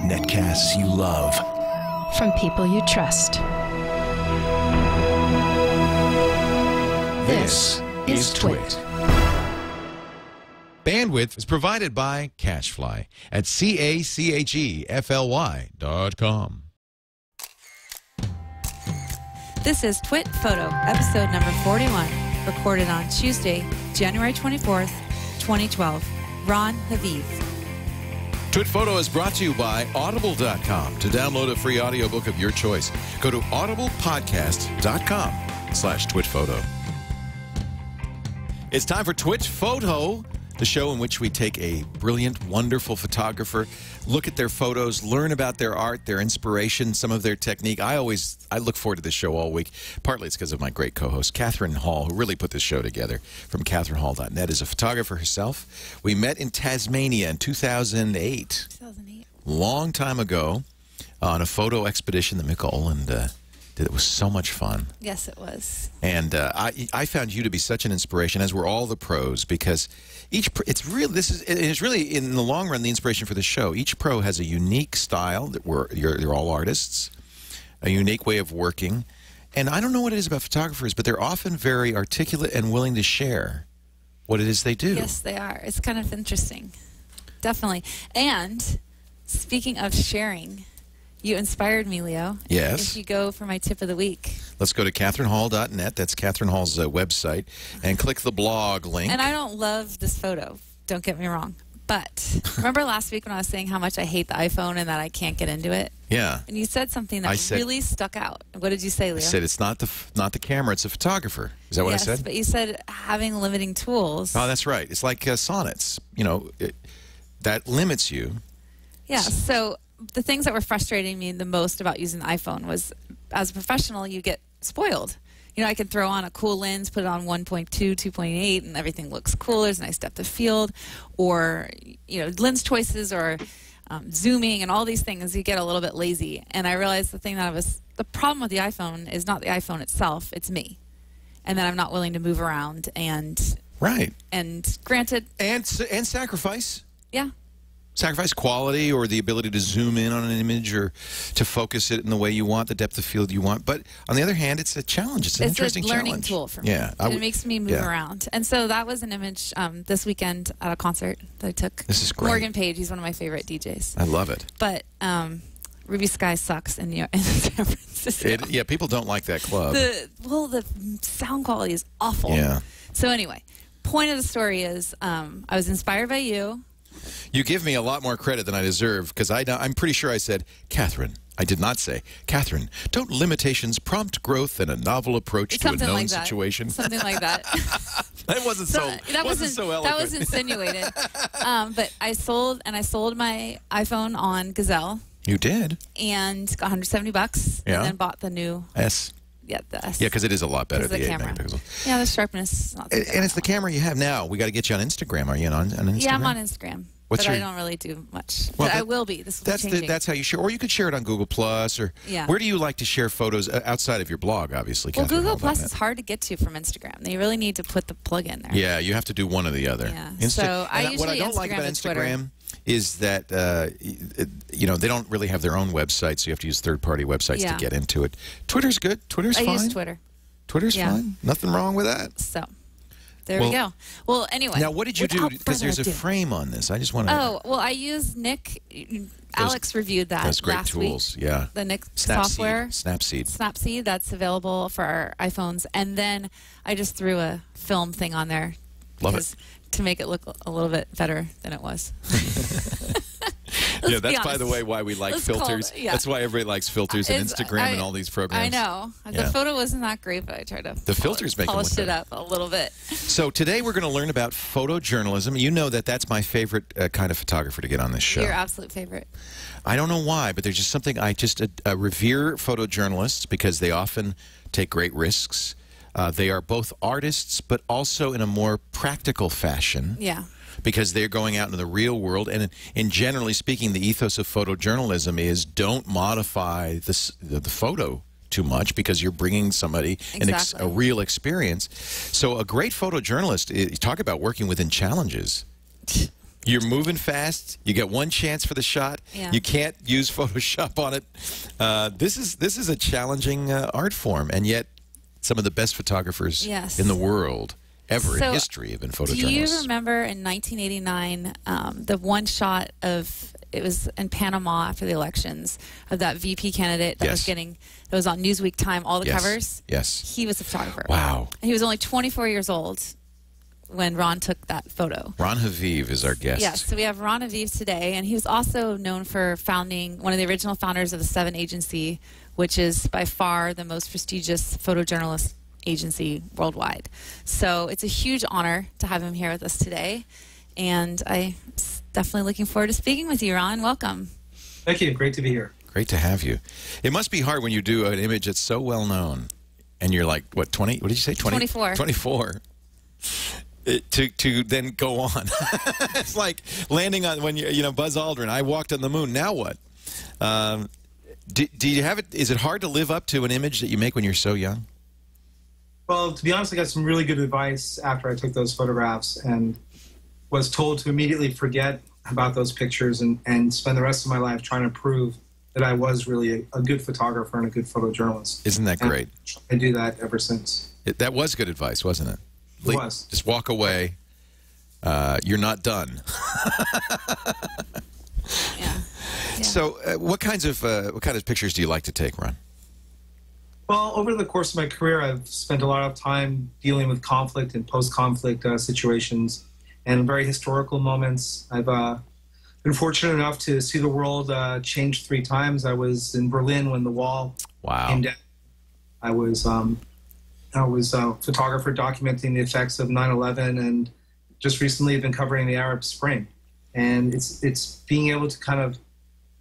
Netcasts you love. From people you trust. This is TWiT. Bandwidth is provided by CacheFly at CACHEFLY.com. This is TWiT Photo, episode number 41, recorded on Tuesday, January 24th, 2012. Ron Haviv. TWiT Photo is brought to you by Audible.com. To download a free audiobook of your choice, go to audiblepodcast.com/TWiTPhoto. It's time for TWiT Photo, the show in which we take a brilliant, wonderful photographer, look at their photos, learn about their art, their inspiration, some of their technique. I look forward to this show all week. Partly it's because of my great co-host, Catherine Hall, who really put this show together, from CatherineHall.net, is a photographer herself. We met in Tasmania in 2008. 2008. Long time ago, on a photo expedition that Mick Olin did. It was so much fun. Yes, it was. And I found you to be such an inspiration, as were all the pros, because it's really in the long run the inspiration for the show. Each pro has a unique style that they're all artists, a unique way of working, and I don't know what it is about photographers, but they're often very articulate and willing to share what it is they do. Yes, they are. It's kind of interesting, definitely. And speaking of sharing, you inspired me, Leo. Yes. If you go for my tip of the week. Let's go to CatherineHall.net. That's Catherine Hall's website. And click the blog link. And I don't love this photo. Don't get me wrong. But remember last week when I was saying how much I hate the iPhone and that I can't get into it? Yeah. And you said something that really stuck out. What did you say, Leo? I said it's not the camera, it's a photographer. Is that what I said? Yes, but you said having limiting tools. Oh, that's right. It's like sonnets. You know, that limits you. Yeah, so the things that were frustrating me the most about using the iPhone was, as a professional, you get spoiled. You know, I can throw on a cool lens, put it on 1.2, 2.8, and everything looks cool. There's a nice depth of field. Or, you know, lens choices or zooming and all these things, you get a little bit lazy. And I realized the problem with the iPhone is not the iPhone itself, it's me. And that I'm not willing to move around and... Right. And granted... And sacrifice. Yeah. Sacrifice quality or the ability to zoom in on an image or to focus it in the way you want, the depth of field you want. But on the other hand, it's a challenge. It's an interesting challenge. It's a learning tool for me. Yeah. It makes me move around. And so that was an image this weekend at a concert that I took. This is great. Morgan Page, he's one of my favorite DJs. I love it. But Ruby Sky sucks in San Francisco. Yeah, people don't like that club. The sound quality is awful. Yeah. So anyway, point of the story is I was inspired by you. You give me a lot more credit than I deserve, because I'm pretty sure I said, Catherine. I did not say, Catherine, don't limitations prompt growth and a novel approach to a known situation? Something like that. That wasn't so eloquent. That was insinuated. But I sold my iPhone on Gazelle. You did? And got $170, and then bought the new S. Yeah, the S. Yeah, because it is a lot better, the 8 camera. Megapixel. Yeah, the sharpness is not so good. And it's the camera you have now. We got to get you on Instagram. Are you on Instagram? Yeah, I'm on Instagram. I don't really do much. Well, but I will be. This will be changing. That's how you share. Or you could share it on Google Plus. Or where do you like to share photos outside of your blog, obviously? Well, Google Plus is hard to get to from Instagram. They really need to put the plug in there. Yeah, you have to do one or the other. Yeah. So what I don't like about Instagram is that you know, they don't really have their own website, so you have to use third-party websites to get into it. Twitter's good. Twitter's fine. I use Twitter. Twitter's fine. Nothing wrong with that. So there we go. Well, anyway. Now, what did you do? Because there's a frame on this. I just want to... Oh, well, I used Nick. Alex reviewed that last week. Those great tools, yeah. The Nick software. Snapseed. Snapseed, that's available for our iPhones. And then I just threw a film thing on there. Love it. To make it look a little bit better than it was. Yeah, that's, by the way, why we like filters. That's why everybody likes filters and Instagram and all these programs. I know. The photo wasn't that great, but I tried to polish it up a little bit. So today we're going to learn about photojournalism. You know that's my favorite kind of photographer to get on this show. Your absolute favorite. I don't know why, but there's just something I just revere photojournalists because they often take great risks. They are both artists, but also in a more practical fashion. Yeah. Because they're going out into the real world. And in generally speaking, the ethos of photojournalism is don't modify the photo too much because you're bringing somebody a real experience. So a great photojournalist, talk about working within challenges. You're moving fast. You get one chance for the shot. Yeah. You can't use Photoshop on it. This is a challenging art form, and yet some of the best photographers in the world ever in history have been photojournalists. Do you remember in 1989 the one shot of, it was in Panama after the elections, of that VP candidate that was on Newsweek Time, all the covers? Yes. He was a photographer. Wow. And he was only 24 years old when Ron took that photo. Ron Haviv is our guest. Yes, so we have Ron Haviv today, and he was also known for founding, one of the original founders of the 7 Agency, which is by far the most prestigious photojournalist agency worldwide. So it's a huge honor to have him here with us today, and I'm definitely looking forward to speaking with you, Ron. Welcome. Thank you. Great to be here. Great to have you. It must be hard when you do an image that's so well known, and you're like, what, 20? What did you say? 24. 24. To then go on. It's like landing on, when you know, Buzz Aldrin, I walked on the moon, now what? Do you have it? Is it hard to live up to an image that you make when you're so young? Well, to be honest, I got some really good advice after I took those photographs and was told to immediately forget about those pictures and spend the rest of my life trying to prove that I was really a good photographer and a good photojournalist. Isn't that great? I do that ever since. That was good advice, wasn't it? It was. Just walk away. You're not done. Yeah. So, what kind of pictures do you like to take, Ron? Well, over the course of my career, I've spent a lot of time dealing with conflict and post-conflict situations and very historical moments. I've been fortunate enough to see the world change 3 times. I was in Berlin when the wall came down. I was a photographer documenting the effects of 9/11, and just recently have been covering the Arab Spring. And it's being able to kind of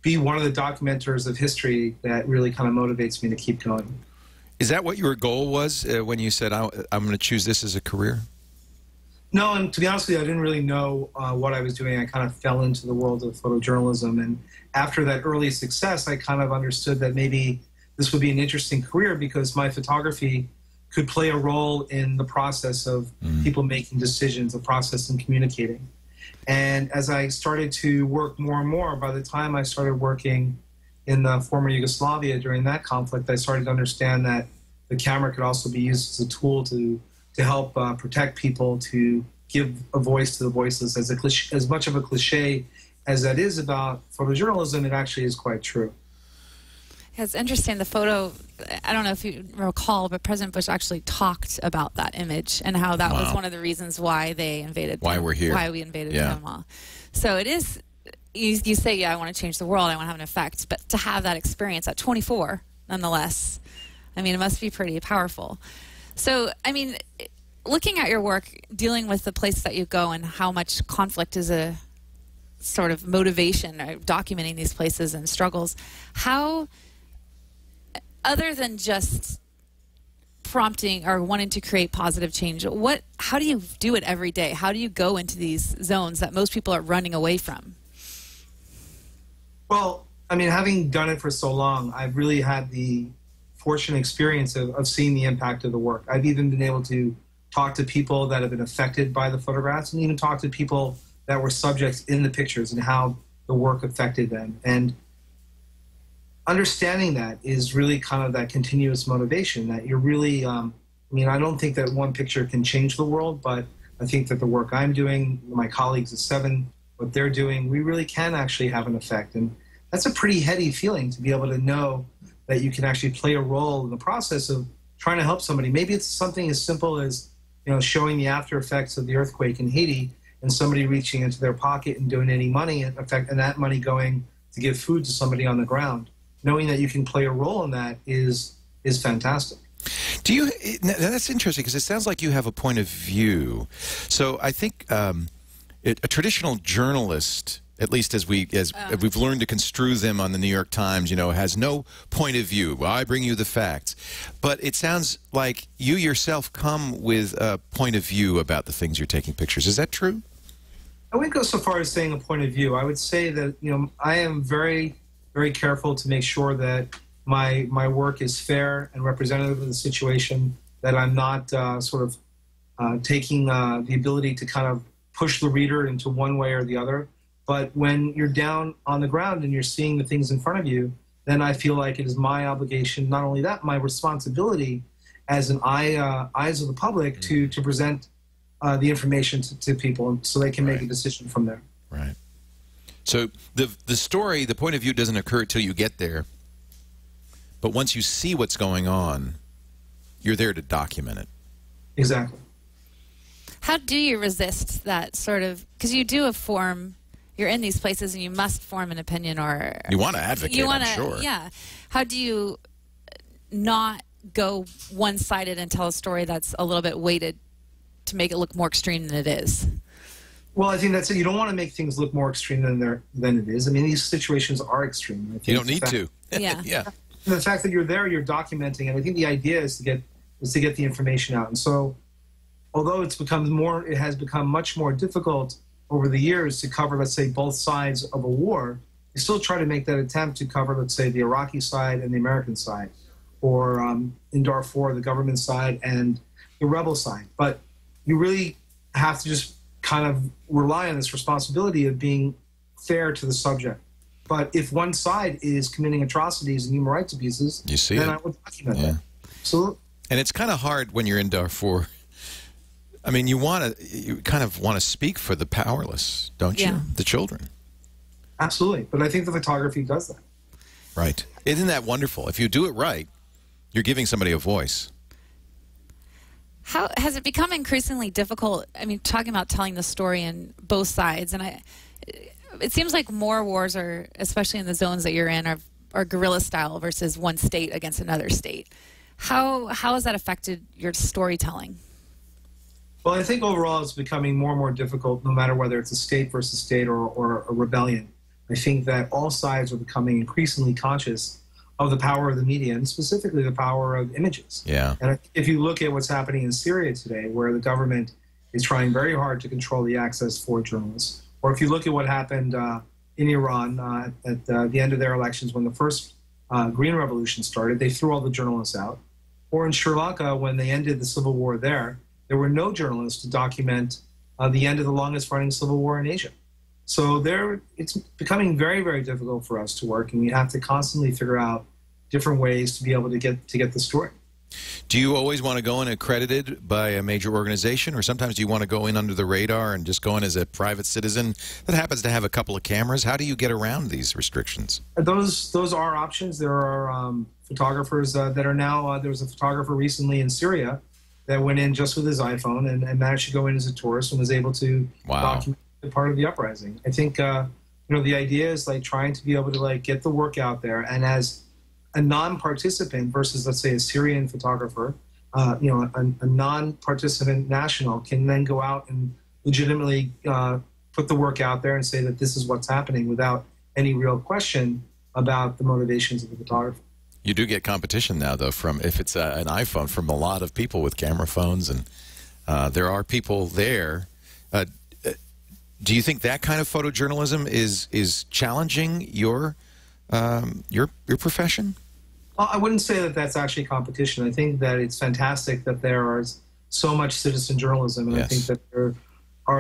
be one of the documenters of history that really kind of motivates me to keep going. Is that what your goal was when you said, I'm going to choose this as a career? No, and to be honest with you, I didn't really know what I was doing. I kind of fell into the world of photojournalism. And after that early success, I kind of understood that maybe this would be an interesting career because my photography could play a role in the process of people making decisions, the process in communicating. And as I started to work more and more, by the time I started working in the former Yugoslavia during that conflict, I started to understand that the camera could also be used as a tool to help protect people, to give a voice to the voiceless. As much of a cliche as that is about photojournalism, it actually is quite true. It's interesting, the photo, I don't know if you recall, but President Bush actually talked about that image and how that was one of the reasons why they invaded Why we're here. Why we invaded Panama. So it is, you say, yeah, I want to change the world, I want to have an effect, but to have that experience at 24, nonetheless, I mean, it must be pretty powerful. So, I mean, looking at your work, dealing with the places that you go and how much conflict is a sort of motivation, or documenting these places and struggles, how, other than just prompting or wanting to create positive change, how do you do it every day? How do you go into these zones that most people are running away from? Well, I mean, having done it for so long, I've really had the fortunate experience of seeing the impact of the work. I've even been able to talk to people that have been affected by the photographs, and even talk to people that were subjects in the pictures and how the work affected them. And understanding that is really kind of that continuous motivation that you're really, I mean, I don't think that one picture can change the world, but I think that the work I'm doing, my colleagues at 7, what they're doing, we really can actually have an effect. And that's a pretty heady feeling to be able to know that you can actually play a role in the process of trying to help somebody. Maybe it's something as simple as, you know, showing the after effects of the earthquake in Haiti and somebody reaching into their pocket and donating money and that money going to give food to somebody on the ground. Knowing that you can play a role in that is fantastic. Do you? That's interesting because it sounds like you have a point of view. So I think a traditional journalist, at least as we've learned to construe them on the New York Times, you know, has no point of view. Well, I bring you the facts. But it sounds like you yourself come with a point of view about the things you're taking pictures. Is that true? I wouldn't go so far as saying a point of view. I would say that, you know, I am very, very careful to make sure that my work is fair and representative of the situation, that I'm not taking the ability to kind of push the reader into one way or the other. But when you're down on the ground and you're seeing the things in front of you, then I feel like it is my obligation, not only that, my responsibility as an eyes of the public to present the information to people so they can make a decision from there. Right. So the story, the point of view doesn't occur till you get there. But once you see what's going on, you're there to document it. Exactly. How do you resist that sort of, because you do you're in these places and you must form an opinion, or you want to advocate, I'm sure. Yeah. How do you not go one-sided and tell a story that's a little bit weighted to make it look more extreme than it is? Well, I think that's it. You don't want to make things look more extreme than it is. I mean, these situations are extreme. I think you don't need to. Yeah. Yeah. And the fact that you're there, you're documenting, and I think the idea is to get the information out. And so, although it has become much more difficult over the years to cover, let's say, both sides of a war, you still try to make that attempt to cover, let's say, the Iraqi side and the American side, or in Darfur, the government side and the rebel side. But you really have to just kind of rely on this responsibility of being fair to the subject. But if one side is committing atrocities and human rights abuses, then I would document that. Absolutely. And it's kind of hard when you're in Darfur. I mean, you kind of want to speak for the powerless, don't you? The children. Absolutely. But I think the photography does that. Right. Isn't that wonderful? If you do it right, you're giving somebody a voice. How has it become increasingly difficult? I mean, talking about telling the story in both sides, and it seems like more wars are, especially in the zones that you're in, are guerrilla style versus one state against another state. How has that affected your storytelling? Well, I think overall it's becoming more and more difficult, no matter whether it's a state versus state or a rebellion. I think that all sides are becoming increasingly conscious of the power of the media, and specifically the power of images. Yeah. And if you look at what's happening in Syria today, where the government is trying very hard to control the access for journalists, or if you look at what happened in Iran at the end of their elections when the first Green Revolution started, they threw all the journalists out. Or in Sri Lanka, when they ended the civil war there were no journalists to document the end of the longest-running civil war in Asia. So it's becoming very, very difficult for us to work, and we have to constantly figure out different ways to be able to get the story. Do you always want to go in accredited by a major organization, or sometimes do you want to go in under the radar and just go in as a private citizen that happens to have a couple of cameras? How do you get around these restrictions? Those are options. There are photographers that are now, there was a photographer recently in Syria that went in just with his iPhone and managed to go in as a tourist and was able to document part of the uprising. I think, the idea is like trying to be able to like get the work out there, and as a non-participant versus, let's say, a Syrian photographer, a non-participant national can then go out and legitimately put the work out there and say that this is what's happening without any real question about the motivations of the photographer. You do get competition now, though, from if it's an iPhone, from a lot of people with camera phones, and there are people there. Do you think that kind of photojournalism is challenging your profession? Well, I wouldn't say that that's actually competition. I think that it's fantastic that there is so much citizen journalism, and I think that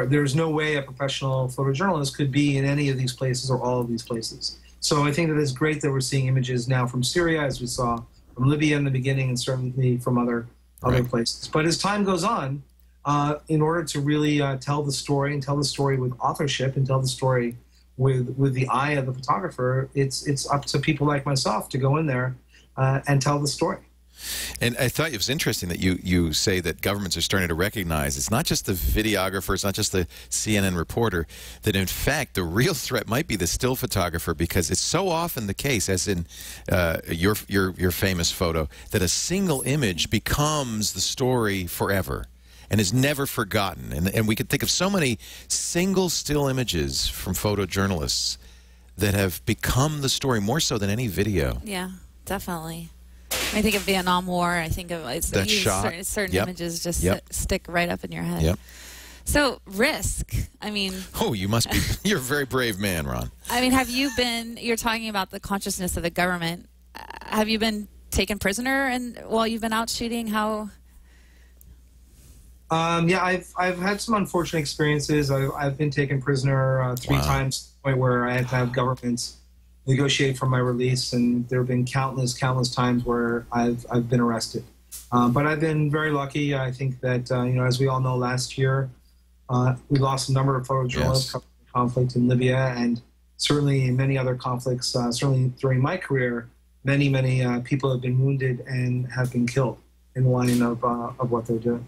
there's no way a professional photojournalist could be in any of these places or all of these places. So I think that it's great that we're seeing images now from Syria, as we saw from Libya in the beginning, and certainly from other places. But as time goes on, in order to really tell the story and tell the story with authorship and tell the story with the eye of the photographer, it's up to people like myself to go in there and tell the story. And I thought it was interesting that you say that governments are starting to recognize it's not just the videographer, it's not just the CNN reporter, that in fact the real threat might be the still photographer, because it's so often the case, as in your famous photo, that a single image becomes the story forever and is never forgotten. And we could think of so many single still images from photojournalists that have become the story more so than any video. Yeah, definitely. I think of Vietnam War. I think of that shot. Certain images just stick right up in your head. Yep. So risk. I mean. Oh, you must be. You're a very brave man, Ron. I mean, have you been? You're talking about the consciousness of the government. Have you been taken prisoner while you've been out shooting? How? Yeah, I've had some unfortunate experiences. I've been taken prisoner 3 times, to the point where I had to have governments negotiate for my release, and there have been countless times where I've been arrested. But I've been very lucky. I think that as we all know, last year we lost a number of photojournalists covering the conflict in Libya, and certainly in many other conflicts. Certainly during my career, many people have been wounded and have been killed in the line of what they're doing.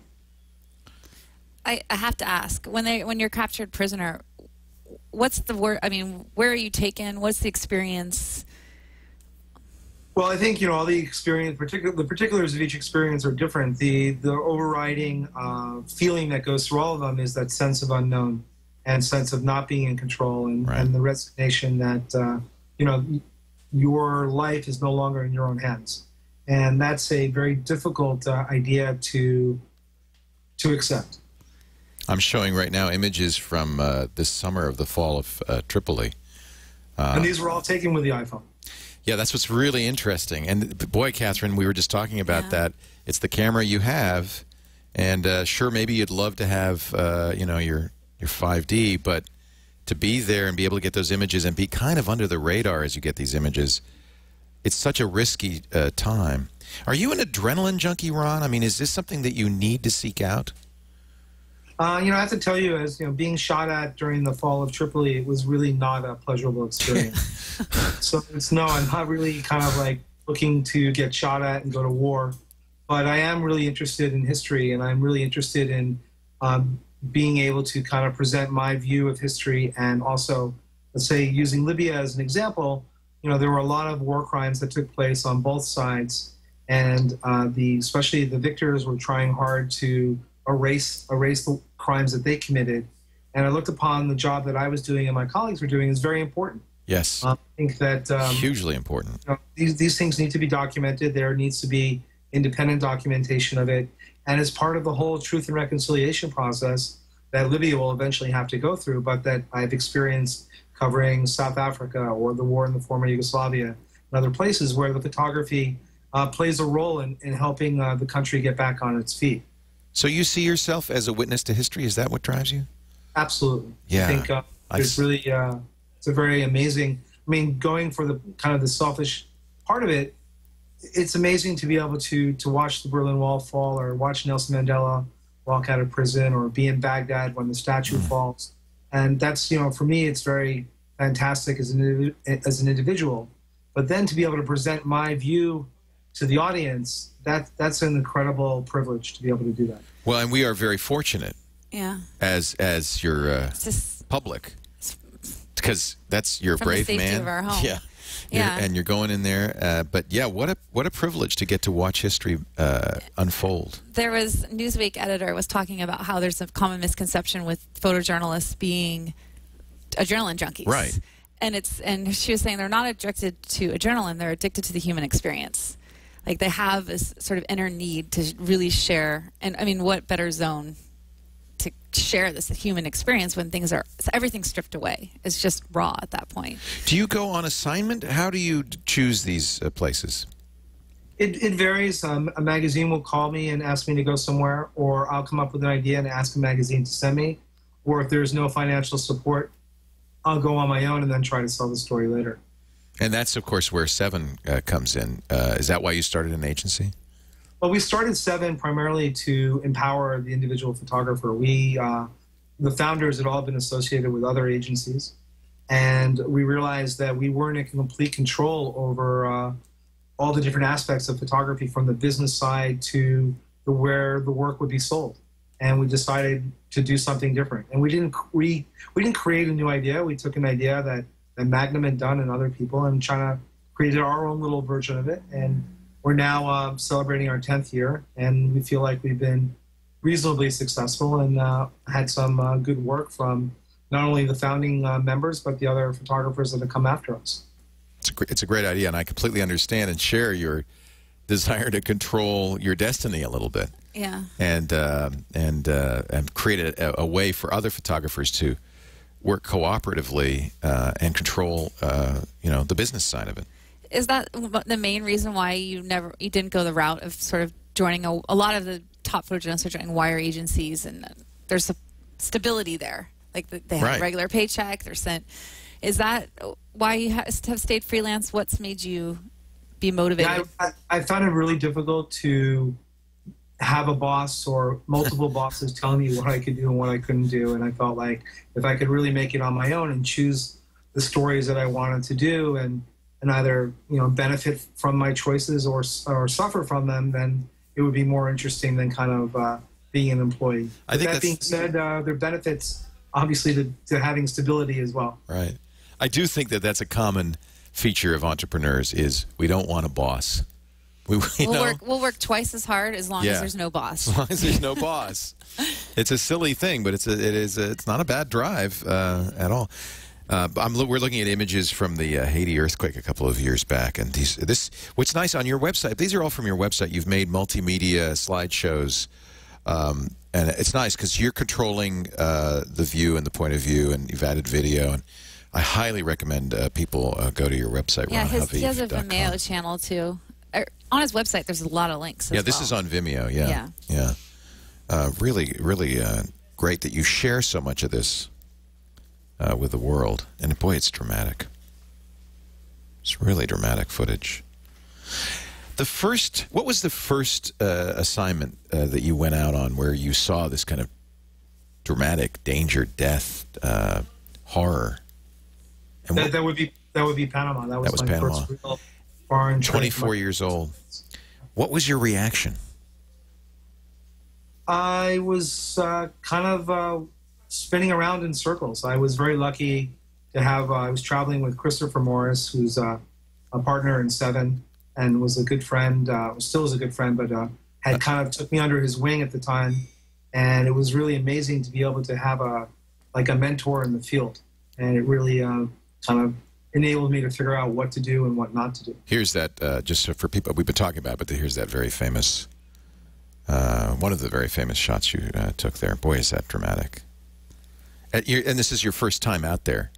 I have to ask, when you're captured prisoner, what's the word? I mean, where are you taken? What's the experience? Well, I think all the experience, the particulars of each experience are different. The overriding feeling that goes through all of them is that sense of unknown and sense of not being in control, and the resignation that your life is no longer in your own hands, and that's a very difficult idea to accept. I'm showing right now images from this summer of the fall of Tripoli. And these were all taken with the iPhone. Yeah, that's what's really interesting. And boy, Catherine, we were just talking about that. It's the camera you have, and sure, maybe you'd love to have your 5D, but to be there and be able to get those images and be kind of under the radar as you get these images, it's such a risky time. Are you an adrenaline junkie, Ron? I mean, is this something that you need to seek out? I have to tell you, as being shot at during the fall of Tripoli, it was really not a pleasurable experience. So I'm not really kind of like looking to get shot at and go to war, but I am really interested in history, and I'm really interested in being able to kind of present my view of history, and also, let's say, using Libya as an example. There were a lot of war crimes that took place on both sides, and especially the victors were trying hard to erase the crimes that they committed. And I looked upon the job that I was doing and my colleagues were doing as very important. Yes. I think that hugely important. These things need to be documented. There needs to be independent documentation of it. And as part of the whole truth and reconciliation process that Libya will eventually have to go through, but that I've experienced covering South Africa or the war in the former Yugoslavia and other places, where the photography plays a role in helping the country get back on its feet. So you see yourself as a witness to history? Is that what drives you? Absolutely. Yeah. I think it's really it's a very amazing. I mean, going for the kind of the selfish part of it, it's amazing to be able to watch the Berlin Wall fall, or watch Nelson Mandela walk out of prison, or be in Baghdad when the statue falls. And that's, for me, it's very fantastic as an individual. But then to be able to present my view to the audience, that's an incredible privilege to be able to do that. Well, and we are very fortunate. Yeah. As your public, because you're a brave man. From the safety of our home. Yeah. And you're going in there. But yeah, what a privilege to get to watch history unfold. There was Newsweek editor was talking about how there's a common misconception with photojournalists being adrenaline junkies. Right. And she was saying they're not addicted to adrenaline, they're addicted to the human experience. Like, they have this sort of inner need to really share. And I mean, what better zone to share this human experience when everything's stripped away? It's just raw at that point. Do you go on assignment? How do you choose these places? It varies. A magazine will call me and ask me to go somewhere, or I'll come up with an idea and ask a magazine to send me. Or if there's no financial support, I'll go on my own and then try to sell the story later. And that's, of course, where Seven comes in. Is that why you started an agency? Well, we started Seven primarily to empower the individual photographer. The founders had all been associated with other agencies, and we realized that we weren't in complete control over all the different aspects of photography, from the business side to where the work would be sold. And we decided to do something different. And we didn't create a new idea. We took an idea that Magnum had done and other people, and created our own little version of it. And we're now celebrating our 10th year, and we feel like we've been reasonably successful and had some good work from not only the founding members, but the other photographers that have come after us. It's a great idea, and I completely understand and share your desire to control your destiny a little bit. Yeah. And create a way for other photographers to work cooperatively and control, the business side of it. Is that the main reason why you didn't go the route of sort of joining a lot of the top photojournalists are joining wire agencies, and there's a stability there. Like they have a regular paycheck. They're sent. Is that why you have stayed freelance? What's made you be motivated? Yeah, I found it really difficult to have a boss or multiple bosses telling me what I could do and what I couldn't do. And I felt like if I could really make it on my own and choose the stories that I wanted to do and either benefit from my choices or suffer from them, then it would be more interesting than kind of being an employee. I think that being said, there are benefits obviously to having stability as well. Right. I do think that that's a common feature of entrepreneurs is we don't want a boss. We'll work twice as hard as long as there's no boss. As long as there's no boss. It's a silly thing, but it's not a bad drive at all. We're looking at images from the Haiti earthquake a couple of years back, and what's nice on your website, these are all from your website. You've made multimedia slideshows, and it's nice because you're controlling the view and the point of view, and you've added video. And I highly recommend people go to your website. Yeah, he has a Vimeo channel too. On his website, there's a lot of links. This is on Vimeo. Yeah. Really, really great that you share so much of this with the world, and boy, it's dramatic. It's really dramatic footage. What was the first assignment that you went out on where you saw this kind of dramatic danger, death, horror? And that would be Panama. That was my Panama. first real foreign. 24 years old. What was your reaction? I was kind of spinning around in circles. I was very lucky to have. I was traveling with Christopher Morris, who's a partner in Seven, and was a good friend. Still is a good friend, but had kind of took me under his wing at the time, and it was really amazing to be able to have a mentor in the field, and it really kind of enabled me to figure out what to do and what not to do. Here's that, just for people we've been talking about, but here's that very famous, one of the very famous shots you took there. Boy, is that dramatic. And this is your first time out there?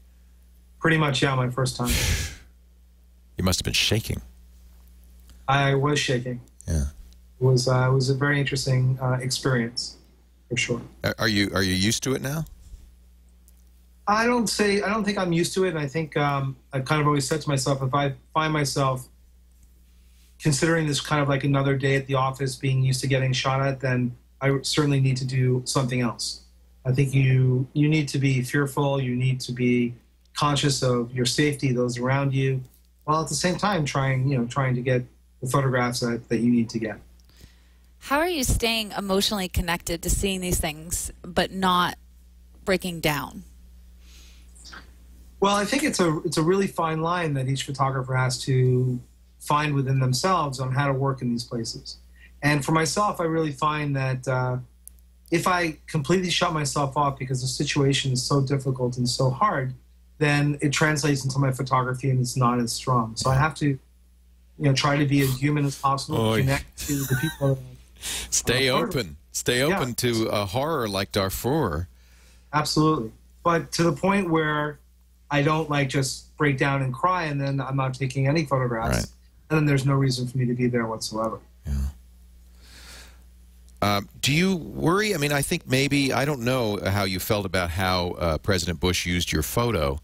Pretty much, yeah, my first time. You must have been shaking. I was shaking. Yeah. It was a very interesting experience, for sure. Are you used to it now? I don't think I'm used to it, and I think I've kind of always said to myself, if I find myself considering this kind of like another day at the office, being used to getting shot at, then I certainly need to do something else. I think you need to be fearful, you need to be conscious of your safety, those around you, while at the same time trying to get the photographs that you need to get. How are you staying emotionally connected to seeing these things, but not breaking down? Well, I think it's a really fine line that each photographer has to find within themselves on how to work in these places. And for myself, I really find that if I completely shut myself off because the situation is so difficult and so hard, then it translates into my photography and it's not as strong. So I have to, try to be as human as possible, connect to the people. Stay open. Stay open to a horror like Darfur. Absolutely. But to the point where I don't just break down and cry and then I'm not taking any photographs. Right. And then there's no reason for me to be there whatsoever. Yeah. Do you worry? I mean, I think maybe, I don't know how you felt about how President Bush used your photo,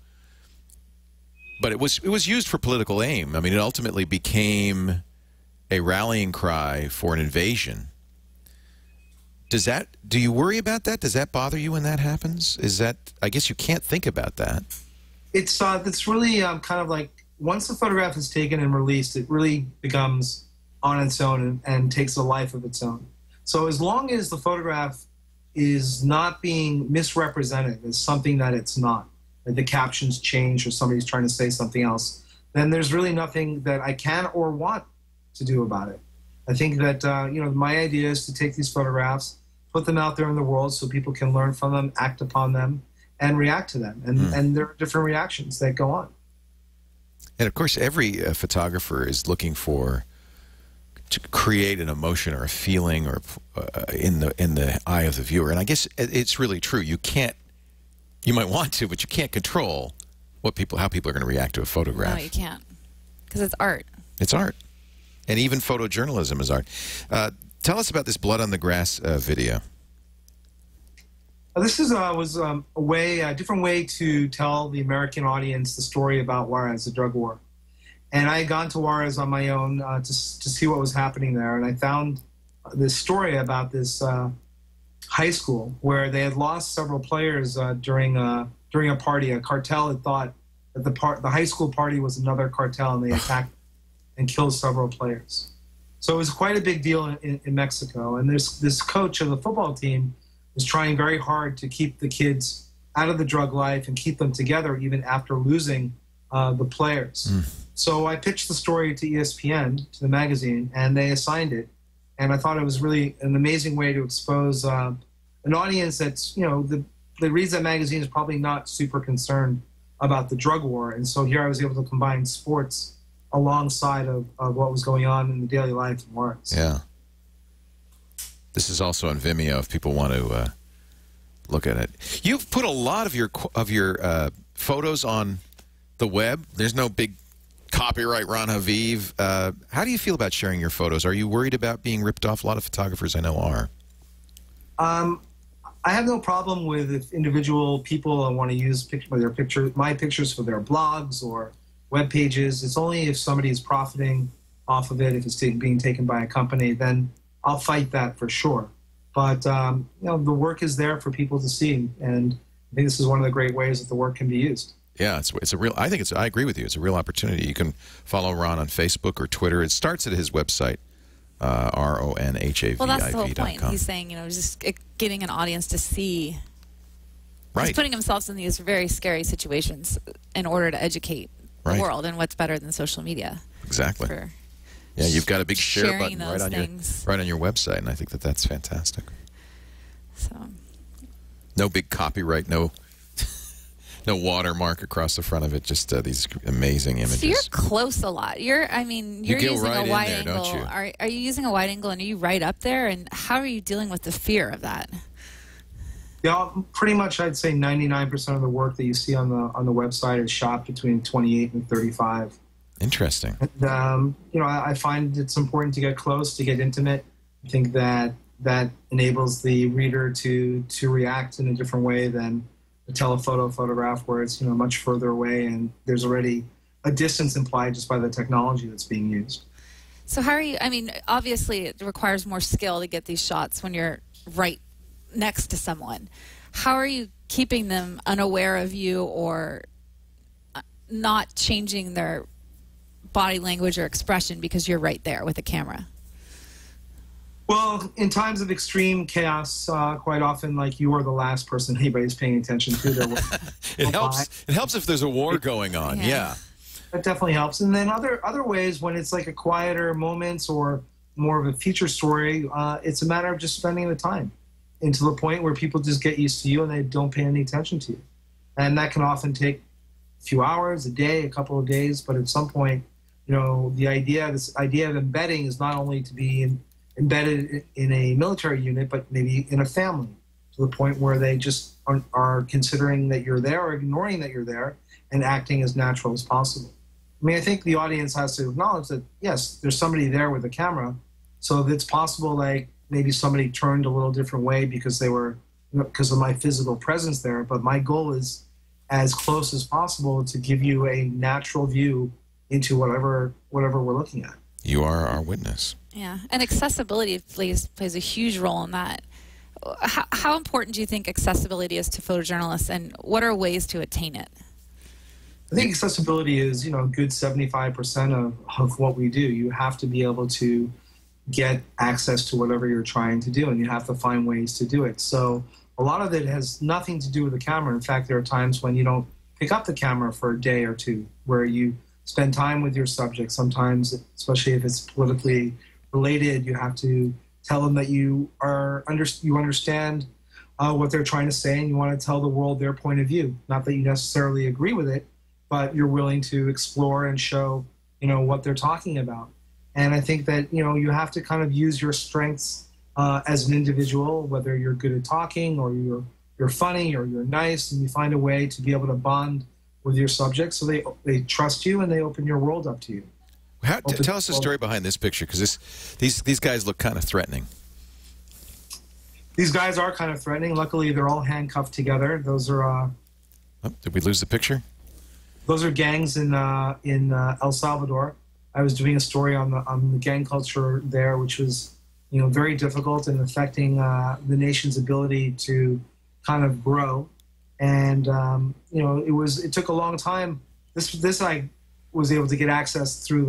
but it was used for political aim. I mean, it ultimately became a rallying cry for an invasion. Do you worry about that? Does that bother you when that happens? I guess you can't think about that. It's really kind of like once the photograph is taken and released, it really becomes on its own and takes a life of its own. So as long as the photograph is not being misrepresented as something that it's not, like the captions change or somebody's trying to say something else, then there's really nothing that I can or want to do about it. I think that my idea is to take these photographs, put them out there in the world so people can learn from them, act upon them, and react to them. And there are different reactions that go on. And of course, every photographer is looking to create an emotion or a feeling or in the eye of the viewer. And I guess it's really true. You might want to, but you can't control how people are going to react to a photograph. No, you can't, because it's art. It's art. And even photojournalism is art. Tell us about this Blood on the Grass video. This is was a different way to tell the American audience the story about Juarez, the drug war. And I had gone to Juarez on my own to see what was happening there, and I found this story about this high school where they had lost several players during a party. A cartel had thought that the high school party was another cartel, and they attacked and killed several players. So it was quite a big deal in Mexico. And this coach of the football team was trying very hard to keep the kids out of the drug life and keep them together even after losing the players. So I pitched the story to ESPN, to the magazine, and they assigned it. And I thought it was really an amazing way to expose an audience that's, that reads that magazine is probably not super concerned about the drug war. And so here I was able to combine sports alongside of what was going on in the daily life in Juarez. Yeah. This is also on Vimeo if people want to look at it. You've put a lot of your photos on the web. There's no big copyright Ron Haviv. How do you feel about sharing your photos? Are you worried about being ripped off? A lot of photographers I know are. I have no problem with if individual people want to use my pictures for their blogs or web pages. It's only if somebody is profiting off of it, if it's being taken by a company, then I'll fight that for sure. But the work is there for people to see, and I think this is one of the great ways that the work can be used. Yeah, it's a real. I agree with you. It's a real opportunity. You can follow Ron on Facebook or Twitter. It starts at his website, RONHAVIV.com. Well, that's the whole point. He's saying, just getting an audience to see. Right. He's putting himself in these very scary situations in order to educate the world, and what's better than social media? Exactly. Yeah, you've got a big share button right on your website, and I think that's fantastic. So, no big copyright, no watermark across the front of it. Just these amazing images. So you're close a lot. You're using right a wide in there, angle. don't you? Are you using a wide angle, and are you right up there? And how are you dealing with the fear of that? Yeah, pretty much I'd say 99% of the work that you see on the website is shot between 28 and 35. Interesting. And, I find it's important to get close, to get intimate. I think that enables the reader to react in a different way than a telephoto photograph where it's, much further away and there's already a distance implied just by the technology that's being used. So how are you, obviously it requires more skill to get these shots when you're right next to someone. How are you keeping them unaware of you or not changing their body language or expression because you're right there with a camera? Well, in times of extreme chaos, quite often, you are the last person anybody's paying attention to. It helps if there's a war going on. Yeah. That definitely helps. And then other ways, when it's like a quieter moments or more of a feature story, it's a matter of just spending the time, and to the point where people just get used to you and they don't pay any attention to you. And that can often take a few hours, a day, a couple of days, but at some point, this idea of embedding is not only to be embedded in a military unit, but maybe in a family, to the point where they just are considering that you're there or ignoring that you're there and acting as natural as possible. I think the audience has to acknowledge that, yes, there's somebody there with a camera, so it's possible maybe somebody turned a little different way because because of my physical presence there, but my goal is as close as possible to give you a natural view into whatever we're looking at. You are our witness. Yeah, and accessibility plays a huge role in that. How important do you think accessibility is to photojournalists, and what are ways to attain it? I think accessibility is, a good 75% of what we do. You have to be able to get access to whatever you're trying to do, and you have to find ways to do it. So a lot of it has nothing to do with the camera. In fact, there are times when you don't pick up the camera for a day or two, where you spend time with your subject. Sometimes, especially if it's politically related, you have to tell them that you understand what they're trying to say, and you want to tell the world their point of view. Not that you necessarily agree with it, but you're willing to explore and show, what they're talking about. And I think that, you have to kind of use your strengths as an individual, whether you're good at talking or you're funny or you're nice, and you find a way to be able to bond with your subjects so they trust you and they open your world up to you. Tell us the story behind this picture, because these guys look kind of threatening. These guys are kind of threatening. Luckily, they're all handcuffed together. Those are. Oh, did we lose the picture? Those are gangs in El Salvador. I was doing a story on the gang culture there, which was, very difficult and affecting the nation's ability to kind of grow. And it took a long time. This I was able to get access through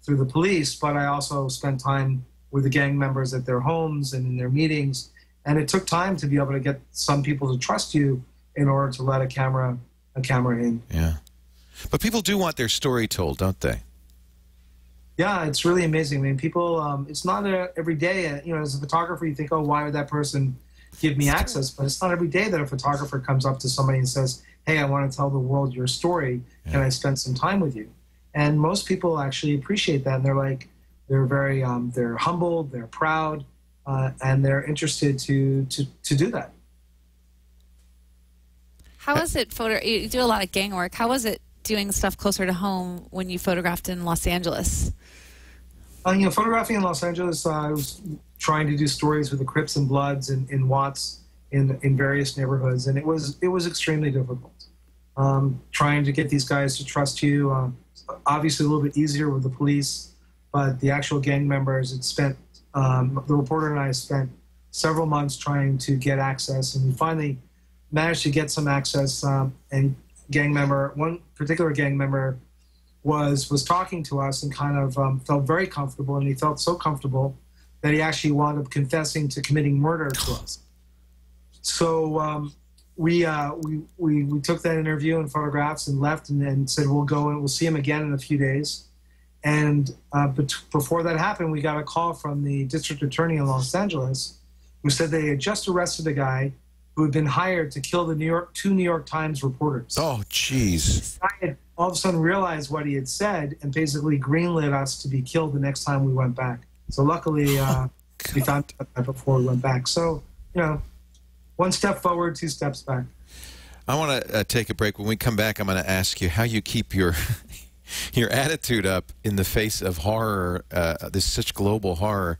the police, but I also spent time with the gang members at their homes and in their meetings. And it took time to be able to get some people to trust you in order to let a camera in. Yeah. But people do want their story told, don't they? Yeah, it's really amazing. I mean, people, it's not every day, as a photographer, you think, oh, why would that person give me access? But it's not every day that a photographer comes up to somebody and says, hey, I want to tell the world your story. Yeah. Can I spend some time with you? And most people actually appreciate that. And they're very, they're humbled, they're proud, and they're interested to do that. How was it, you do a lot of gang work. How was it doing stuff closer to home when you photographed in Los Angeles? Photographing in Los Angeles, I was trying to do stories with the Crips and Bloods in Watts in various neighborhoods, and it was extremely difficult. Trying to get these guys to trust you, obviously a little bit easier with the police, but the actual gang members, the reporter and I spent several months trying to get access, and we finally managed to get some access, and one particular gang member was talking to us and kind of felt very comfortable, and he felt so comfortable that he actually wound up confessing to committing murder to us. So we took that interview and photographs and left, and then said we'll see him again in a few days. And before that happened, we got a call from the district attorney in Los Angeles, who said they had just arrested a guy who had been hired to kill the two New York Times reporters. Oh, jeez. I had all of a sudden realized what he had said and basically greenlit us to be killed the next time we went back. So luckily, we found that before we went back. So, one step forward, two steps back. I want to take a break. When we come back, I'm going to ask you how you keep your your attitude up in the face of horror, this such global horror.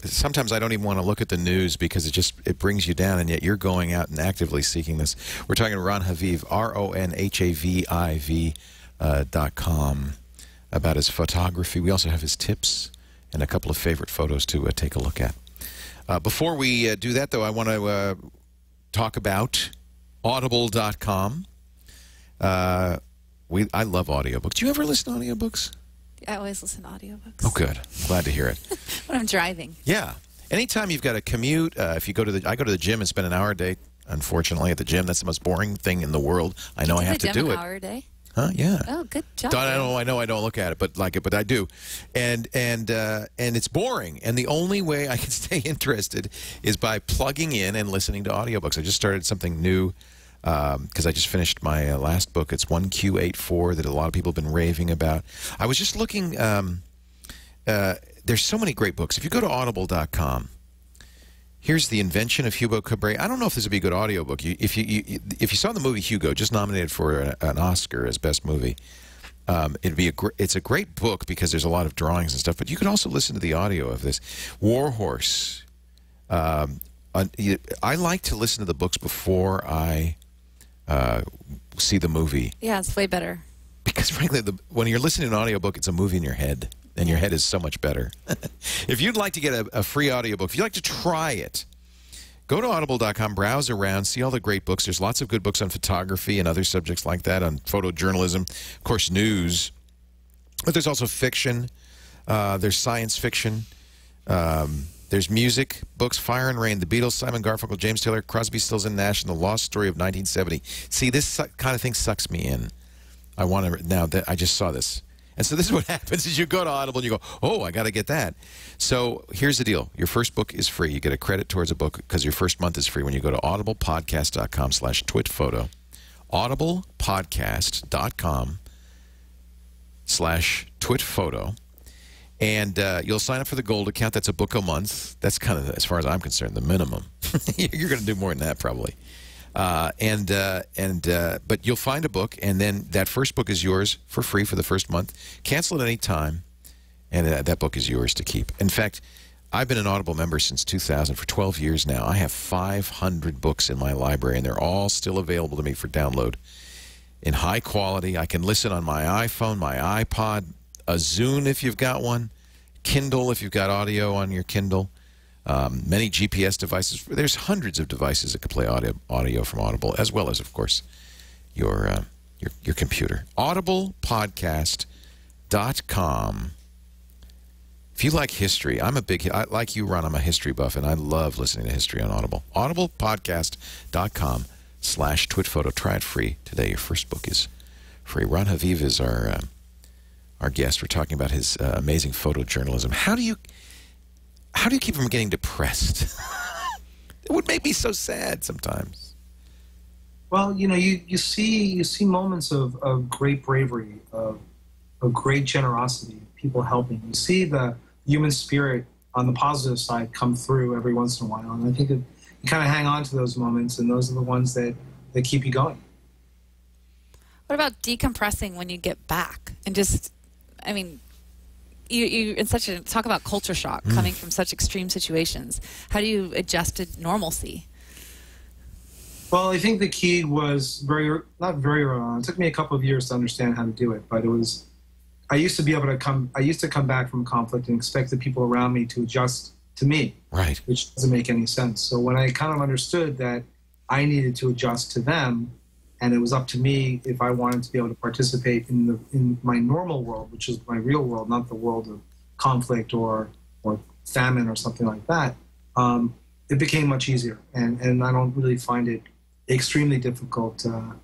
Sometimes I don't even want to look at the news because it brings you down, and yet you're going out and actively seeking this. We're talking to Ron Haviv, RonHaviv.com, about his photography. We also have his tips and a couple of favorite photos to take a look at. Before we do that, though, I want to talk about Audible.com. I love audiobooks. Do you ever listen to audiobooks? I always listen to audiobooks. Oh, good. Glad to hear it. When I'm driving. Yeah. Anytime you've got a commute, if you I go to the gym and spend an hour a day, unfortunately, at the gym. That's the most boring thing in the world. I know I have to do it. An hour a day? Huh? Yeah. Oh, good job. I know I don't look at it, but I do. And it's boring. And the only way I can stay interested is by plugging in and listening to audiobooks. I just started something new. Because I just finished my last book. It's 1Q84 that a lot of people have been raving about. I was just looking. There's so many great books. If you go to Audible.com, here's The Invention of Hugo Cabret. I don't know if this would be a good audiobook. If you saw the movie Hugo, just nominated for an Oscar as Best Movie, it's a great book because there's a lot of drawings and stuff. But you could also listen to the audio of this. War Horse. I like to listen to the books before I see the movie. Yeah, it's way better. Because frankly, when you're listening to an audiobook, it's a movie in your head, and your head is so much better. If you'd like to get a free audiobook, if you'd like to try it, go to audible.com, browse around, see all the great books. There's lots of good books on photography and other subjects like that, on photojournalism, of course, news. But there's also fiction. There's science fiction. There's music, books, Fire and Rain, The Beatles, Simon Garfunkel, James Taylor, Crosby, Stills and Nash, and The Lost Story of 1970. See, this kind of thing sucks me in. I want to, now that I just saw this. And so this is what happens is you go to Audible and you go, oh, I got to get that. So here's the deal. Your first book is free. You get a credit towards a book because your first month is free when you go to audiblepodcast.com/twitphoto. audiblepodcast.com/twitphoto. And you'll sign up for the gold account. That's a book a month. That's kind of, as far as I'm concerned, the minimum. You're going to do more than that, probably. But you'll find a book, and then that first book is yours for free for the first month. Cancel at any time, and that book is yours to keep. In fact, I've been an Audible member since 2000 for 12 years now. I have 500 books in my library, and they're all still available to me for download in high quality. I can listen on my iPhone, my iPod, a Zune if you've got one, Kindle if you've got audio on your Kindle, many GPS devices. There's hundreds of devices that can play audio from Audible, as well as, of course, your computer. audiblepodcast.com. If you like history, like you, Ron, I'm a history buff, and I love listening to history on Audible. audiblepodcast.com/TWiTphoto. Try it free today. Your first book is free. Ron Haviv is our guest. We're talking about his amazing photojournalism. How do you keep from getting depressed? It would make me so sad sometimes. Well, you see moments of great bravery, of great generosity, people helping. You see the human spirit on the positive side come through every once in a while, and I think that you kind of hang on to those moments, and those are the ones that keep you going. What about decompressing when you get back? And just, I mean, you in such a, talk about culture shock coming from such extreme situations. How do you adjust to normalcy? Well, I think the key was not very early on. It took me a couple of years to understand how to do it, but I used to come back from conflict and expect the people around me to adjust to me, right? Which doesn't make any sense. So when I kind of understood that I needed to adjust to them, and it was up to me if I wanted to be able to participate in my normal world, which is my real world, not the world of conflict or famine or something like that, it became much easier. And I don't really find it extremely difficult to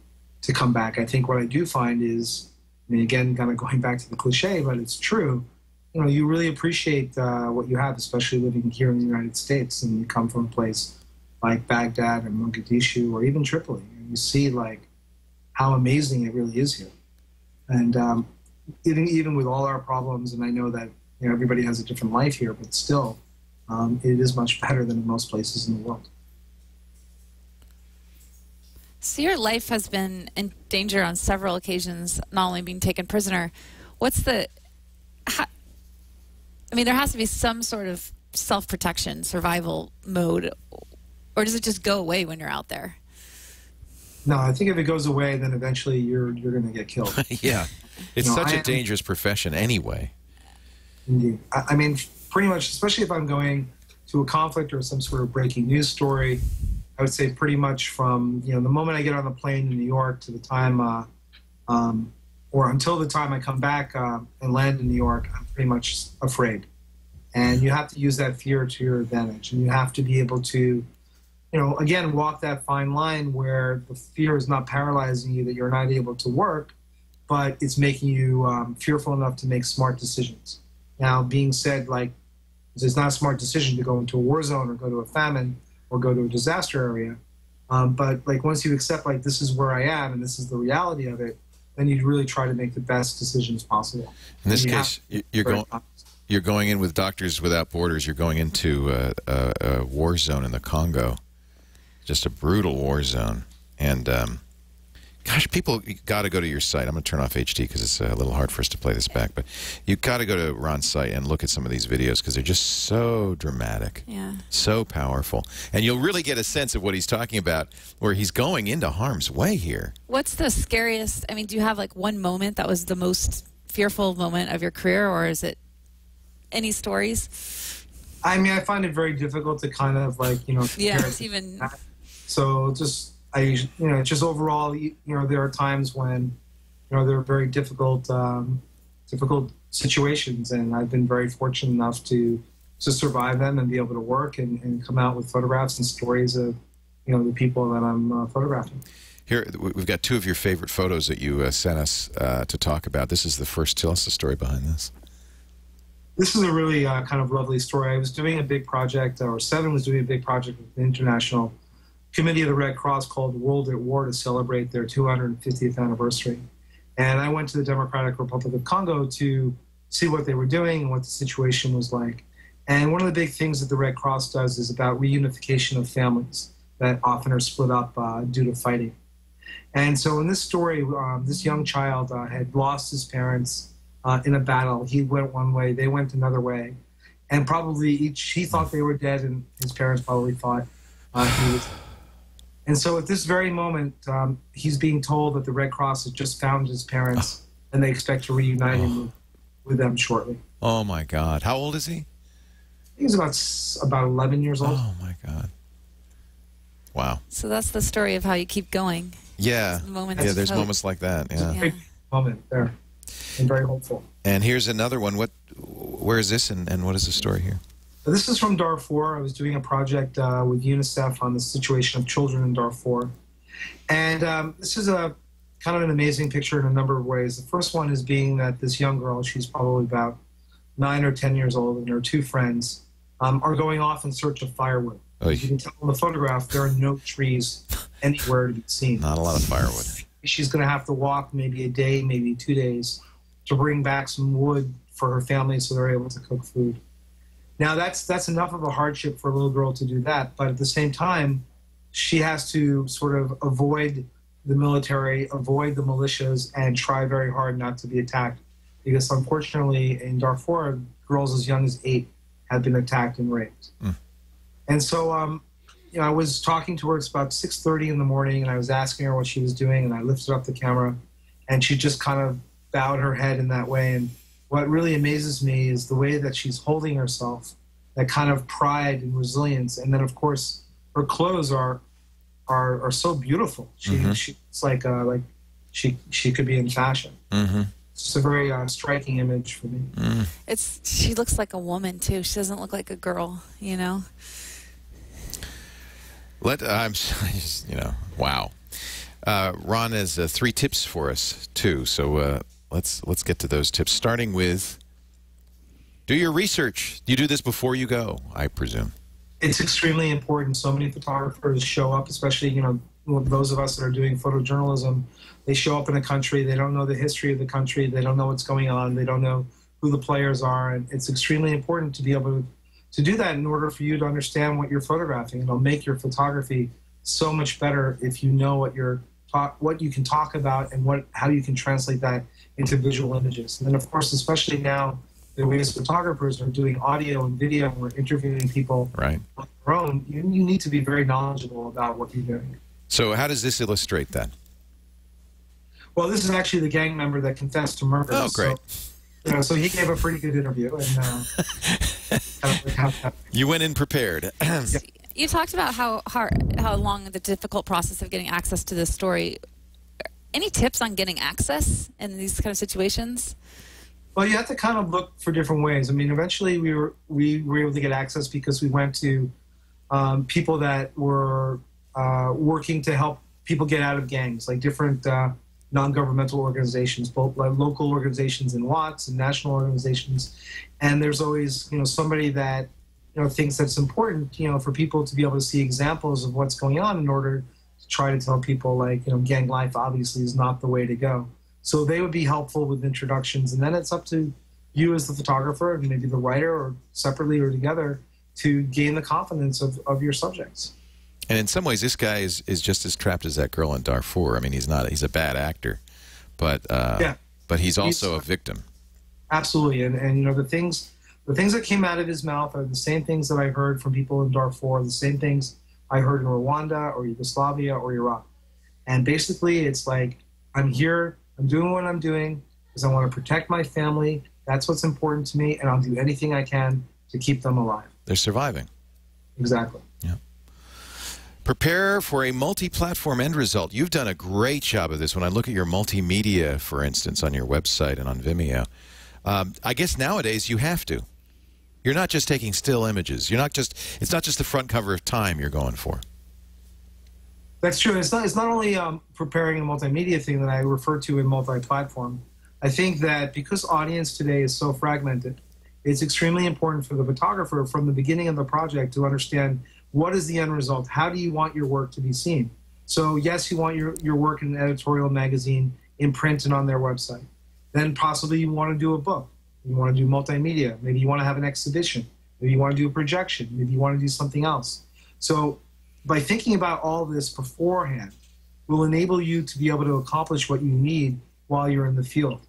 come back. I think what I do find is, I mean, again, kind of going back to the cliche, but it's true, you really appreciate what you have, especially living here in the United States, and you come from a place like Baghdad or Mogadishu or even Tripoli, and you see like how amazing it really is here. And even with all our problems, and I know that everybody has a different life here, but still, it is much better than in most places in the world. So your life has been in danger on several occasions, not only being taken prisoner. There has to be some sort of self-protection, survival mode, or does it just go away when you're out there? No, I think if it goes away, then eventually you're going to get killed. Yeah. It's such a dangerous profession anyway. Indeed. I mean, pretty much, especially if I'm going to a conflict or some sort of breaking news story, I would say pretty much from the moment I get on the plane in New York to the time, or until the time I come back and land in New York, I'm pretty much afraid. And you have to use that fear to your advantage, and you have to be able to, again, walk that fine line where the fear is not paralyzing you, that you're not able to work, but it's making you fearful enough to make smart decisions. Now, being said, like, it's not a smart decision to go into a war zone or go to a famine or go to a disaster area. But like once you accept like this is where I am and this is the reality of it, then you really try to make the best decisions possible. In this case, you're going in with Doctors Without Borders. You're going into a war zone in the Congo, just a brutal war zone. And gosh, people got to go to your site. I'm going to turn off HD because it's a little hard for us to play this back. But you've got to go to Ron's site and look at some of these videos because they're just so dramatic, so powerful. And you'll really get a sense of what he's talking about, where he's going into harm's way here. What's the scariest? I mean, do you have like one moment that was the most fearful moment of your career, or is it any stories? I mean, I find it very difficult to kind of like, it's even. So just. Just overall, there are times when, there are very difficult situations, and I've been very fortunate enough to survive them and be able to work and come out with photographs and stories of, the people that I'm photographing. Here, we've got two of your favorite photos that you sent us to talk about. This is the first. Tell us the story behind this. This is a really kind of lovely story. I was doing a big project, or Seven was doing a big project with the International Committee of the Red Cross called World at War to celebrate their 250th anniversary. And I went to the Democratic Republic of Congo to see what they were doing and what the situation was like. And one of the big things that the Red Cross does is about reunification of families. that often are split up due to fighting. And so in this story, this young child had lost his parents in a battle. He went one way, they went another way. And probably he thought they were dead, and his parents probably thought he was. And so at this very moment, he's being told that the Red Cross has just found his parents, and they expect to reunite him with them shortly. Oh, my God. How old is he? He's about 11 years old. Oh, my God. Wow. So that's the story of how you keep going. Yeah. Moments there's of hope. moments like that. Yeah. Great moment there, and very hopeful. And here's another one. Where is this, and what is the story here? This is from Darfur. I was doing a project with UNICEF on the situation of children in Darfur. And this is a kind of an amazing picture in a number of ways. The first one is being that this young girl, she's probably about 9 or 10 years old, and her two friends are going off in search of firewood. As you can tell in the photograph, there are no trees anywhere to be seen. Not a lot of firewood. She's going to have to walk maybe a day, maybe 2 days to bring back some wood for her family so they're able to cook food. Now, that's enough of a hardship for a little girl to do that, but at the same time, she has to sort of avoid the military, avoid the militias, and try very hard not to be attacked. Because unfortunately, in Darfur, girls as young as 8 have been attacked and raped. And so, I was talking to her. It's about 6:30 in the morning, and I was asking her what she was doing, and I lifted up the camera, and she just kind of bowed her head in that way. And what really amazes me is the way that she's holding herself, that kind of pride and resilience. And then, of course, her clothes are so beautiful. It's like she could be in fashion. It's just a very striking image for me. She looks like a woman too. She doesn't look like a girl, you know. Wow. Ron has 3 tips for us too. So let's get to those tips. Starting with, do your research. You do this before you go, I presume. It's extremely important. So many photographers show up, especially those of us that are doing photojournalism. They show up in a country. They don't know the history of the country. They don't know what's going on. They don't know who the players are. And it's extremely important to be able to do that in order for you to understand what you're photographing. It'll make your photography so much better if you know what you can talk about and how you can translate that into visual images. And then, of course, especially now, the way as photographers are doing audio and video, and we're interviewing people on their own, you need to be very knowledgeable about what you're doing. So how does this illustrate that? Well, this is actually the gang member that confessed to murder. Oh, great. So he gave a pretty good interview. And you went in prepared. You talked about how long the difficult process of getting access to this story. Any tips on getting access in these kind of situations? Well, you have to kind of look for different ways. I mean, eventually we were able to get access because we went to people that were working to help people get out of gangs, like different non-governmental organizations, both like local organizations in Watts and national organizations. And there's always, somebody that, thinks that it's important, for people to be able to see examples of what's going on in order to try to tell people, like, gang life obviously is not the way to go. So they would be helpful with introductions. And then it's up to you as the photographer and maybe the writer, or separately or together, to gain the confidence of your subjects. And in some ways, this guy is just as trapped as that girl in Darfur. I mean, he's a bad actor, but he's also a victim. Absolutely. And the things that came out of his mouth are the same things that I heard from people in Darfur, the same things I heard in Rwanda or Yugoslavia or Iraq. And basically, it's like, I'm here, I'm doing what I'm doing because I want to protect my family. That's what's important to me, and I'll do anything I can to keep them alive. They're surviving. Exactly. Yeah. Prepare for a multi-platform end result. You've done a great job of this. When I look at your multimedia, for instance, on your website and on Vimeo, I guess nowadays you have to. You're not just taking still images. It's not just the front cover of Time you're going for. That's true. It's not only preparing a multimedia thing that I refer to in multi-platform. I think that because audience today is so fragmented, it's extremely important for the photographer from the beginning of the project to understand what is the end result. How do you want your work to be seen? So yes, you want your work in an editorial magazine, in print and on their website. Then possibly you want to do a book. You want to do multimedia. Maybe you want to have an exhibition. Maybe you want to do a projection. Maybe you want to do something else. So by thinking about all this beforehand will enable you to be able to accomplish what you need while you're in the field.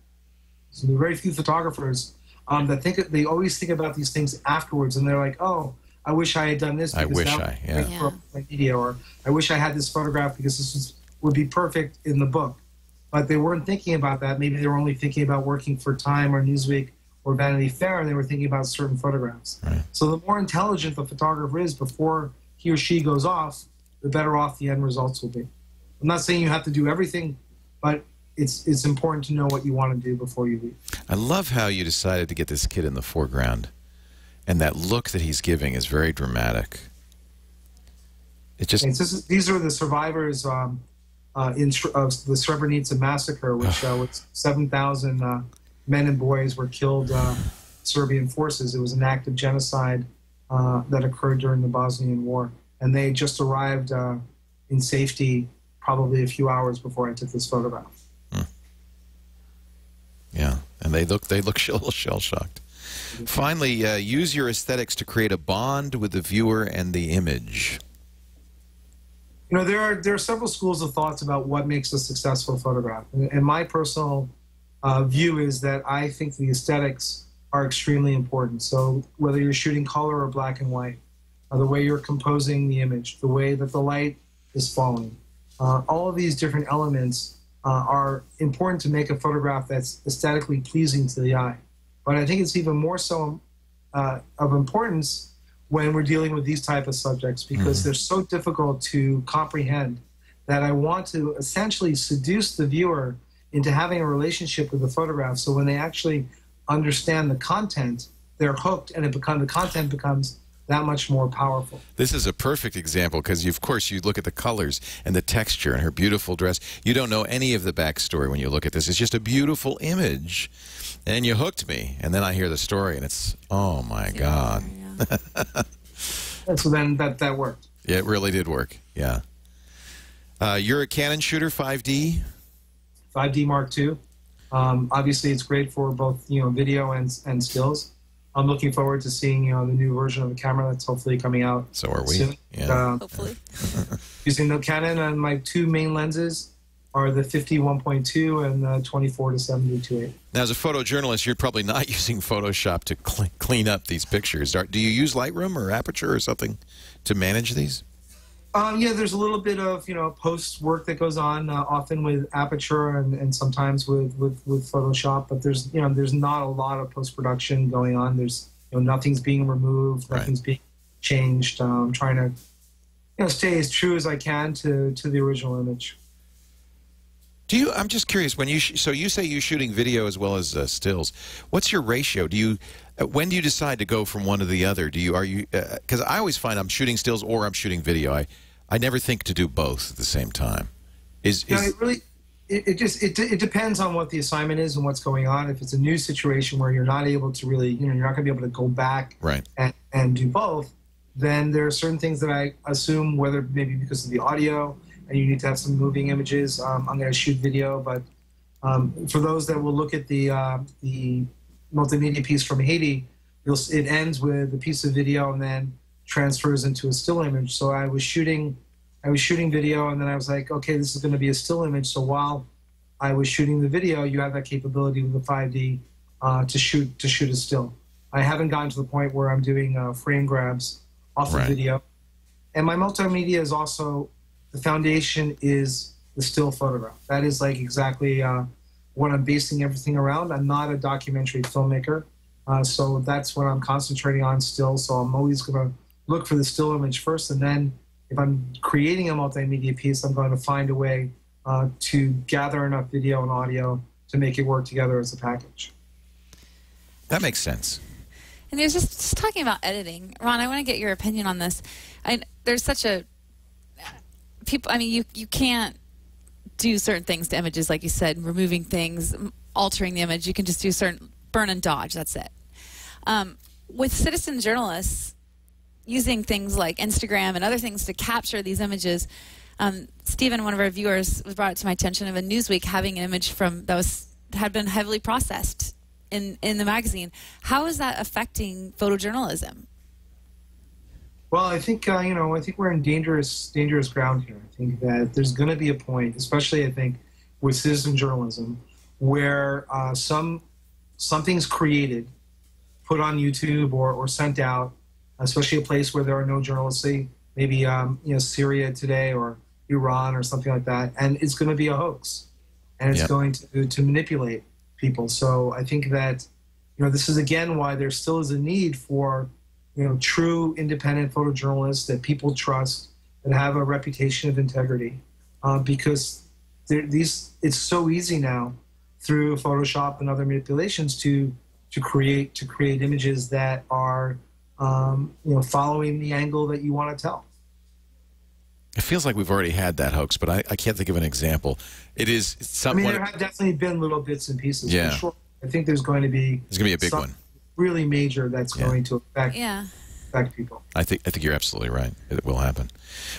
So there are very few photographers that they always think about these things afterwards, and they're like, oh, I wish I had done this. I wish for my media, or I wish I had this photograph because would be perfect in the book. But they weren't thinking about that. Maybe they were only thinking about working for Time or Newsweek or Vanity Fair, and they were thinking about certain photographs. Right. So the more intelligent the photographer is before he or she goes off, the better off the end results will be. I'm not saying you have to do everything, but it's important to know what you want to do before you leave. I love how you decided to get this kid in the foreground, and that look that he's giving is very dramatic. It just these are the survivors of the Srebrenica massacre, which was 7,000 men and boys were killed Serbian forces. It was an act of genocide that occurred during the Bosnian War, and they just arrived in safety probably a few hours before I took this photograph. Yeah, and they look a little shell-shocked. Finally, use your aesthetics to create a bond with the viewer and the image. You know, there are several schools of thoughts about what makes a successful photograph. And my personal view is that I think the aesthetics are extremely important. So whether you're shooting color or black and white, the way you're composing the image, the way that the light is falling, all of these different elements are important to make a photograph that's aesthetically pleasing to the eye. But I think it's even more so of importance when we're dealing with these type of subjects, because they're so difficult to comprehend that I want to essentially seduce the viewer into having a relationship with the photograph. So when they actually understand the content, they're hooked, and the content becomes that much more powerful. This is a perfect example because, of course, you look at the colors and the texture and her beautiful dress. You don't know any of the backstory when you look at this. It's just a beautiful image, and you hooked me. And then I hear the story, and it's, oh, my God. Yeah. So then that worked. Yeah, it really did work, yeah. You're a Canon shooter, 5D? 5D Mark II. Obviously, it's great for both video and stills. I'm looking forward to seeing the new version of the camera that's hopefully coming out. So are we. Soon. Yeah. Hopefully. Using the Canon, and my two main lenses are the 50-1.2 and the 24-70-2.8. Now, as a photojournalist, you're probably not using Photoshop to clean up these pictures. Do you use Lightroom or Aperture or something to manage these? Yeah, there's a little bit of post work that goes on, often with Aperture and sometimes with Photoshop. But there's not a lot of post production going on. There's nothing's being removed, nothing's being changed. I'm trying to stay as true as I can to the original image. I'm just curious, when so you say you're shooting video as well as stills. What's your ratio? When do you decide to go from one to the other? Because I always find I'm shooting stills or I'm shooting video. I never think to do both at the same time. It depends on what the assignment is and what's going on. If it's a new situation where you're not able to really, you're not going to be able to go back and do both, then there are certain things that I assume, whether maybe because of the audio, and you need to have some moving images, I'm going to shoot video. But for those that will look at the multimedia piece from Haiti, it ends with a piece of video and then transfers into a still image. So I was shooting video, and then I was like, okay, this is going to be a still image. So while I was shooting the video, you have that capability with the 5D to shoot a still. I haven't gotten to the point where I'm doing frame grabs off of video. And my multimedia is also, the foundation is the still photograph. That is like exactly what I'm basing everything around. I'm not a documentary filmmaker, so that's what I'm concentrating on still. So I'm always going to look for the still image first, and then if I'm creating a multimedia piece, I'm going to find a way to gather enough video and audio to make it work together as a package. That makes sense. And there's just talking about editing. Ron, I want to get your opinion on this. There's such a... you can't do certain things to images, like you said, removing things, altering the image. You can just do certain burn and dodge. That's it. With citizen journalists using things like Instagram and other things to capture these images, Stephen, one of our viewers, brought it to my attention of a Newsweek having an image that had been heavily processed in the magazine. How is that affecting photojournalism? Well, I think I think we're in dangerous ground here. I think that there's going to be a point, especially I think with citizen journalism, where something's created, put on YouTube or sent out, especially a place where there are no journalists, say maybe Syria today or Iran or something like that, and it's going to be a hoax, and it's going to manipulate people. So I think that this is again why there still is a need for true independent photojournalists that people trust, that have a reputation of integrity, because it's so easy now through Photoshop and other manipulations to create images that are following the angle that you want to tell. It feels like we've already had that hoax, but I can't think of an example. It is something. There have definitely been little bits and pieces. Yeah. For sure. I think there's going to be a big one, really major, that's going to affect people. I think you're absolutely right. It will happen.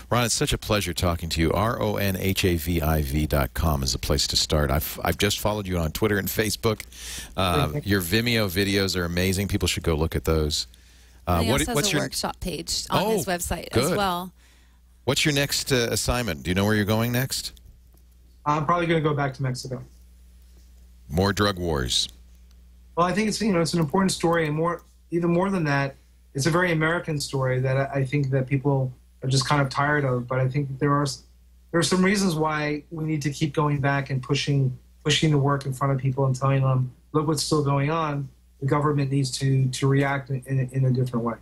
Ron, it's such a pleasure talking to you. RonHaviv.com is a place to start. I've just followed you on Twitter and Facebook. Your Vimeo videos are amazing. People should go look at those. He also has a workshop page on his website as well. What's your next assignment? Do you know where you're going next? I'm probably going to go back to Mexico. More drug wars. Well, I think it's it's an important story, and even more than that, it's a very American story that I think that people are just kind of tired of. But I think there are some reasons why we need to keep going back and pushing the work in front of people and telling them, look what's still going on. The government needs to react in a different way.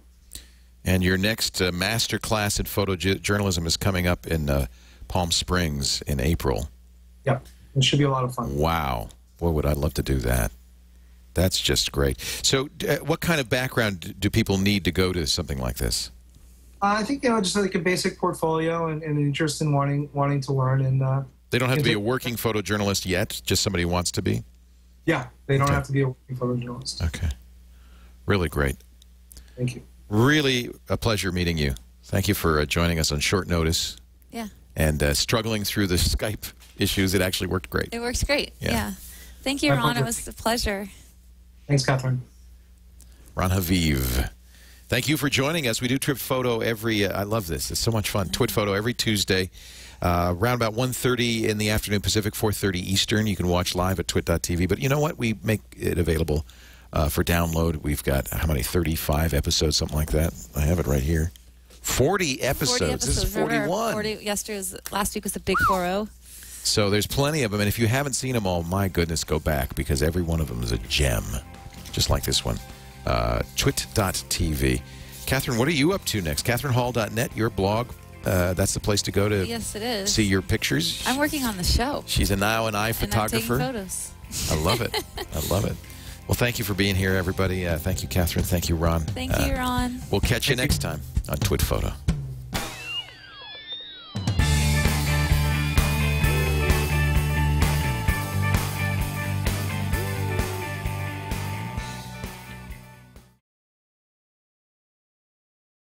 And your next master class in photojournalism is coming up in Palm Springs in April. Yep. It should be a lot of fun. Wow. Boy, would I love to do that. That's just great. So what kind of background do people need to go to something like this? I think, just like a basic portfolio and an interest in wanting to learn. And they don't have to be a working photojournalist yet, just somebody who wants to be? Yeah, they don't have to be a working photojournalist. Okay. Really great. Thank you. Really a pleasure meeting you. Thank you for joining us on short notice. Yeah. And struggling through the Skype issues. It actually worked great. It works great. Yeah. Thank you, Ron. It was a pleasure. Thanks, Catherine. Ron Haviv. Thank you for joining us. We do TWiT Photo I love this. It's so much fun. TWiT Photo every Tuesday, around about 1:30 in the afternoon Pacific, 4:30 Eastern. You can watch live at twit.tv. But you know what? We make it available for download. We've got, how many, 35 episodes, something like that? I have it right here. 40 episodes. This is 41. 40, last week was the big 40. So there's plenty of them. And if you haven't seen them all, my goodness, go back, because every one of them is a gem, just like this one. Twit.tv. Catherine, what are you up to next? CatherineHall.net, your blog. That's the place to go to see your pictures. I'm working on the show. She's now an eye photographer. And I'm taking photos. I love it. I love it. Well, thank you for being here, everybody. Thank you, Catherine. Thank you, Ron. Thank you, Ron. We'll catch you next time on TWiT Photo.